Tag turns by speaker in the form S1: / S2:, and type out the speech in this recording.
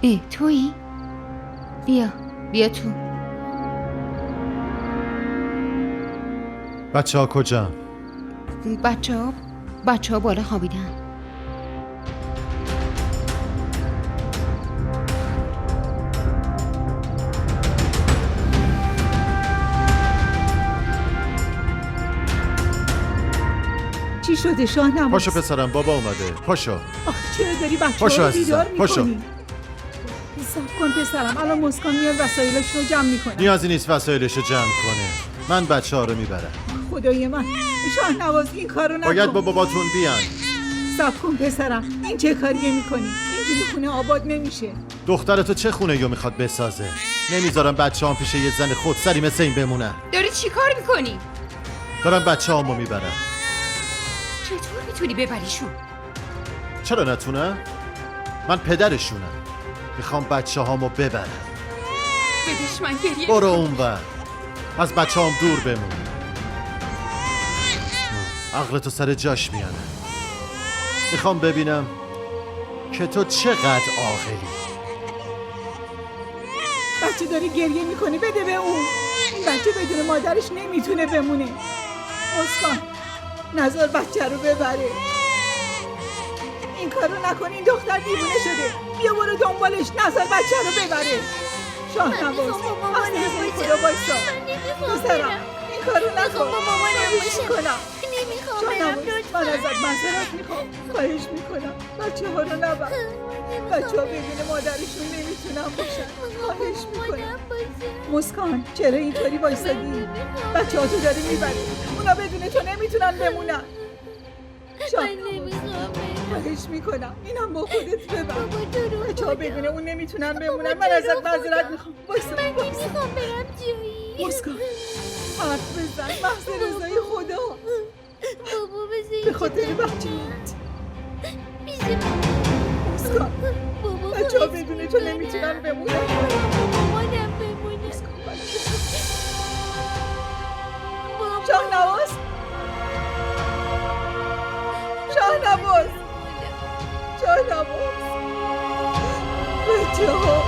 S1: تویی؟ بیا تو.
S2: بچه ها کجا؟
S1: بچه ها بالا خوابیدن.
S3: چی شده شاهنواز؟
S2: پاشو پسرم، بابا اومده. پاشو.
S3: آخ چرا داری
S2: پاشو
S3: بچه‌ها رو
S2: عزیزم،
S3: بیدار
S2: پاشو.
S3: می‌کنی؟ صبر کن پسرم، الان مسکان میاد وسایلش رو جمع میکنه.
S2: نیازی نیست وسایلشو جمع کنه. من بچه ها رو میبرم.
S3: خدای من شاهنواز این کارو نکن.
S2: باید با باباتون بیان.
S3: صبر کن پسرم، این چه کاریه میکنی؟ اینجوری خونه آباد نمیشه.
S2: دخترتو چه خونه یا میخواد بسازه؟ نمیذارم بچه هم پیش یه زن خودسری مثل این بمونن.
S1: داری چی کار میکنی؟
S2: دارم بچه همو میبرم.
S1: چطور میتونی ببریشون؟
S2: چرا نتونم؟ من پدرشونم. میخوام بچه هامو ببرم.
S1: بدش من گریه.
S2: برو اونور. از بچه هم دور بمون. عقلتو سر جاش میانه. میخوام ببینم که تو چقدر عاقلی.
S3: بچه داره گریه میکنه، بده به اون. این بچه بدون مادرش نمیتونه بمونه. مسکان نظر بچه رو ببره. این کارو نکن، این دختر دیوونه شده. بیا برو دنبالش، نظر بچه رو ببره. شاهنواز اصلا خدا بایستا. پسرم این کارو نکن. خواهش میکنم. شاهنواز من ازت معذرت میخوام. خواهش میکنم بچه ها رو نبر. بچه ها بدون مادرشون نمیتونن باشن. خواهش میکنم. مسکان چرا اینطوری وایسادی؟ بچه ها تو داری میبری. اونا بدون تو نمیتونن بمونن. خواهش میکنم اینم با خودت ببر. بچه ها بدون اون نمیتونن بمونن. من ازت معذرت میخوام.
S4: من نمیخوام برم جایی.
S3: مسکان حرف بزن، محض رضای خدا.
S4: بابا بذار
S3: به خاطر بچه‌هات. مسکان
S4: بابا
S3: بچه ها بدون تو نمیتونن بمونن.
S4: مامانم بمونه.
S3: شاهنواز شاهنواز شاهنواز بچه ها